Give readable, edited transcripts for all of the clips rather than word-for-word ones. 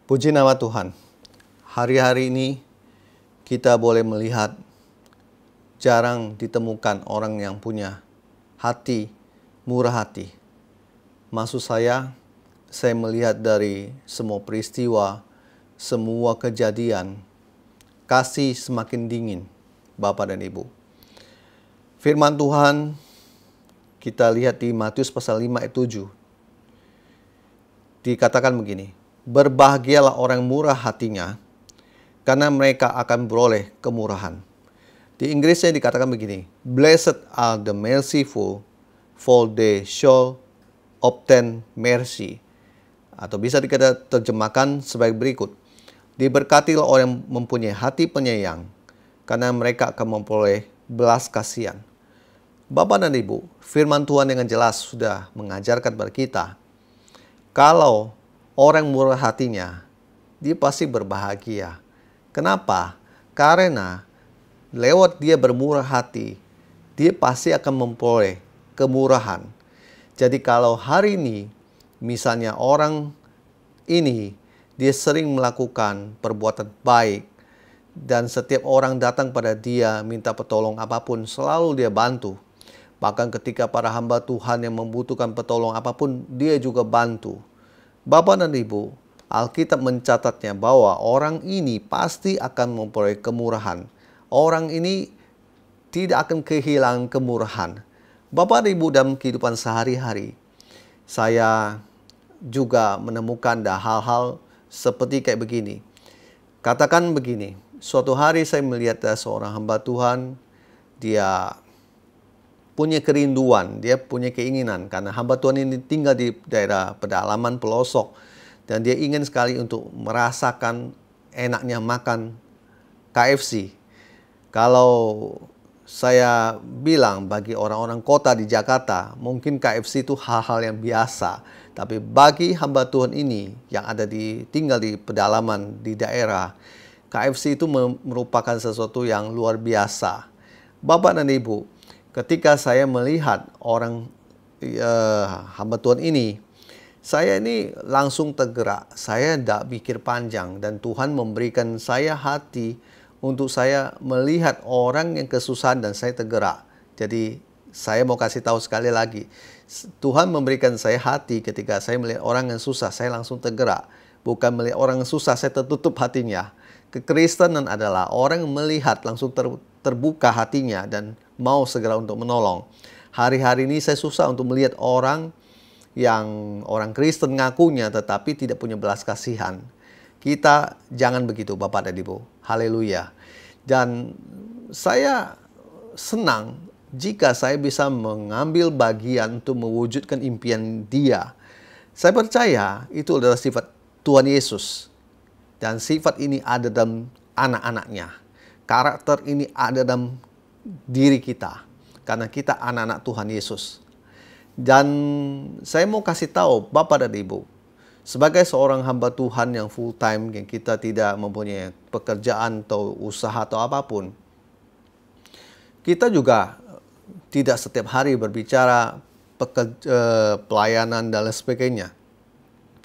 Puji nama Tuhan. Hari-hari ini kita boleh melihat jarang ditemukan orang yang punya hati murah hati. Maksud saya melihat dari semua peristiwa, semua kejadian, kasih semakin dingin, Bapak dan Ibu. Firman Tuhan kita lihat di Matius pasal 5 ayat 7. Dikatakan begini, berbahagialah orang murah hatinya, karena mereka akan beroleh kemurahan. Di Inggrisnya dikatakan begini, blessed are the merciful, for they shall obtain mercy. Atau bisa terjemahkan sebagai berikut, diberkatilah orang yang mempunyai hati penyayang, karena mereka akan memperoleh belas kasihan. Bapak dan Ibu, firman Tuhan dengan jelas sudah mengajarkan kepada kita, kalau orang murah hatinya, dia pasti berbahagia. Kenapa? Karena lewat dia bermurah hati, dia pasti akan memperoleh kemurahan. Jadi kalau hari ini, misalnya orang ini, dia sering melakukan perbuatan baik, dan setiap orang datang pada dia minta pertolongan apapun, selalu dia bantu. Bahkan ketika para hamba Tuhan yang membutuhkan pertolongan apapun, dia juga bantu. Bapak dan Ibu, Alkitab mencatatnya bahwa orang ini pasti akan memperoleh kemurahan. Orang ini tidak akan kehilangan kemurahan. Bapak dan Ibu, dalam kehidupan sehari-hari, saya juga menemukan hal-hal seperti kayak begini. Katakan begini, suatu hari saya melihat seorang hamba Tuhan, dia punya kerinduan, dia punya keinginan, karena hamba Tuhan ini tinggal di daerah pedalaman pelosok, dan dia ingin sekali untuk merasakan enaknya makan KFC. Kalau saya bilang bagi orang-orang kota di Jakarta, mungkin KFC itu hal-hal yang biasa, tapi bagi hamba Tuhan ini yang tinggal di pedalaman di daerah, KFC itu merupakan sesuatu yang luar biasa. Bapak dan Ibu, ketika saya melihat orang hamba Tuhan ini, saya ini langsung tergerak. Saya tidak pikir panjang, dan Tuhan memberikan saya hati untuk saya melihat orang yang kesusahan dan saya tergerak. Jadi saya mau kasih tahu sekali lagi, Tuhan memberikan saya hati ketika saya melihat orang yang susah, saya langsung tergerak. Bukan melihat orang yang susah, saya tertutup hatinya. Kekristenan adalah orang yang melihat langsung terbuka hatinya dan mau segera untuk menolong. Hari-hari ini saya susah untuk melihat orang yang orang Kristen ngakunya tetapi tidak punya belas kasihan. Kita jangan begitu, Bapak dan Ibu. Haleluya. Dan saya senang jika saya bisa mengambil bagian untuk mewujudkan impian dia. Saya percaya itu adalah sifat Tuhan Yesus. Dan sifat ini ada dalam anak-anaknya. Karakter ini ada dalam diri kita, karena kita anak-anak Tuhan Yesus. Dan saya mau kasih tahu Bapak dan Ibu, sebagai seorang hamba Tuhan yang full time, yang kita tidak mempunyai pekerjaan atau usaha atau apapun, kita juga tidak setiap hari berbicara pelayanan dan lain sebagainya.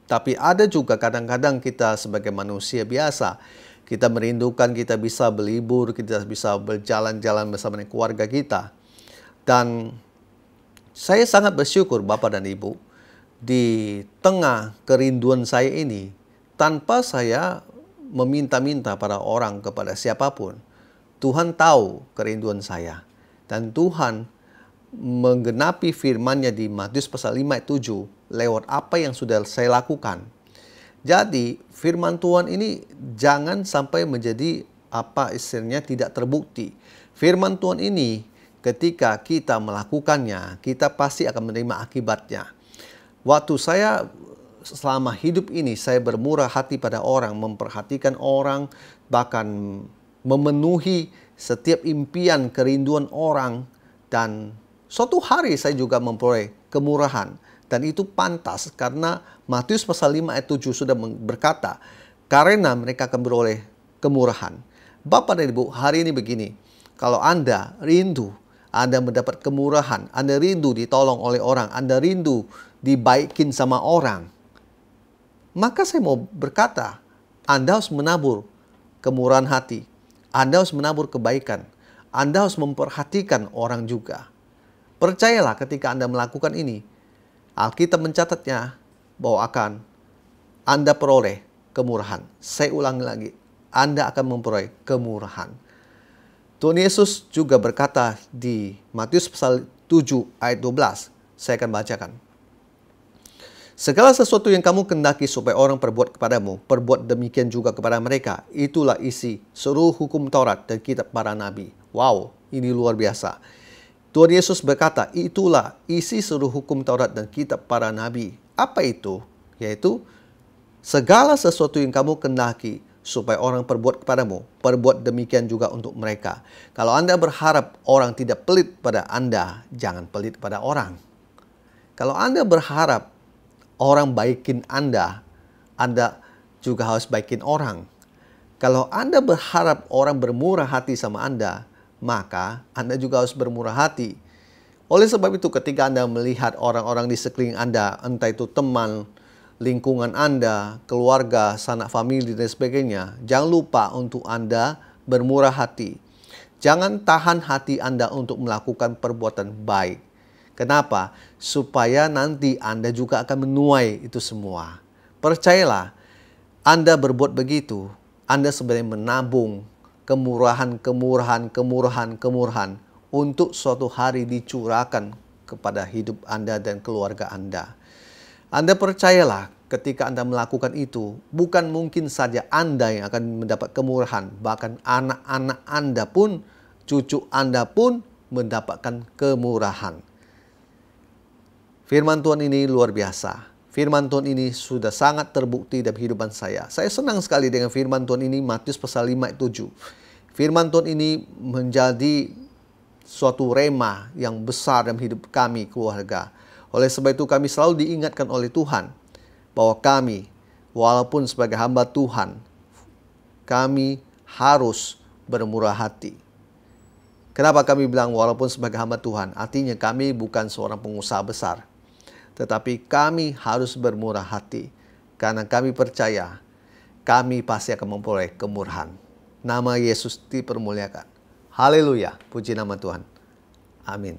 Tapi ada juga kadang-kadang kita sebagai manusia biasa, kita merindukan kita bisa berlibur, kita bisa berjalan-jalan bersama dengan keluarga kita. Dan saya sangat bersyukur Bapak dan Ibu, di tengah kerinduan saya ini, tanpa saya meminta-minta pada orang kepada siapapun, Tuhan tahu kerinduan saya. Dan Tuhan menggenapi firman-Nya di Matius pasal 5 ayat 7 lewat apa yang sudah saya lakukan. Jadi firman Tuhan ini jangan sampai menjadi istilahnya tidak terbukti. Firman Tuhan ini ketika kita melakukannya, kita pasti akan menerima akibatnya. Waktu saya selama hidup ini, saya bermurah hati pada orang, memperhatikan orang, bahkan memenuhi setiap impian, kerinduan orang, dan suatu hari saya juga memperoleh kemurahan. Dan itu pantas karena Matius pasal 5 ayat 7 sudah berkata, karena mereka akan beroleh kemurahan. Bapak dan Ibu, hari ini begini, kalau Anda rindu, Anda mendapat kemurahan, Anda rindu ditolong oleh orang, Anda rindu dibaikin sama orang, maka saya mau berkata, Anda harus menabur kemurahan hati. Anda harus menabur kebaikan. Anda harus memperhatikan orang juga. Percayalah ketika Anda melakukan ini, Alkitab mencatatnya bahwa Anda peroleh kemurahan. Saya ulangi lagi, Anda akan memperoleh kemurahan. Tuhan Yesus juga berkata di Matius pasal 7 ayat 12. Saya akan bacakan. Segala sesuatu yang kamu kehendaki supaya orang perbuat kepadamu, perbuat demikian juga kepada mereka. Itulah isi seluruh hukum Taurat dan kitab para nabi. Wow, ini luar biasa. Tuhan Yesus berkata, itulah isi seluruh hukum Taurat dan kitab para nabi. Apa itu? Yaitu, segala sesuatu yang kamu kehendaki supaya orang perbuat kepadamu, perbuat demikian juga untuk mereka. Kalau Anda berharap orang tidak pelit pada Anda, jangan pelit pada orang. Kalau Anda berharap orang baikin Anda juga harus baikin orang. Kalau Anda berharap orang bermurah hati sama Anda, maka Anda juga harus bermurah hati. Oleh sebab itu, ketika Anda melihat orang-orang di sekeliling Anda, entah itu teman, lingkungan Anda, keluarga, sanak famili, dan sebagainya, jangan lupa untuk Anda bermurah hati. Jangan tahan hati Anda untuk melakukan perbuatan baik. Kenapa? Supaya nanti Anda juga akan menuai itu semua. Percayalah, Anda berbuat begitu, Anda sebenarnya menabung kemurahan untuk suatu hari dicurahkan kepada hidup Anda dan keluarga Anda. Anda percayalah, ketika Anda melakukan itu, bukan mungkin saja Anda yang akan mendapat kemurahan, bahkan anak-anak Anda pun, cucu Anda pun mendapatkan kemurahan. Firman Tuhan ini luar biasa. Firman Tuhan ini sudah sangat terbukti dalam kehidupan saya. Saya senang sekali dengan firman Tuhan ini, Matius pasal 5 ayat 7. Firman Tuhan ini menjadi suatu rema yang besar dalam hidup kami, keluarga. Oleh sebab itu kami selalu diingatkan oleh Tuhan bahwa kami, walaupun sebagai hamba Tuhan, kami harus bermurah hati. Kenapa kami bilang walaupun sebagai hamba Tuhan? Artinya kami bukan seorang pengusaha besar. Tetapi kami harus bermurah hati. Karena kami percaya, kami pasti akan memperoleh kemurahan. Nama Yesus dipermuliakan. Haleluya, puji nama Tuhan. Amin.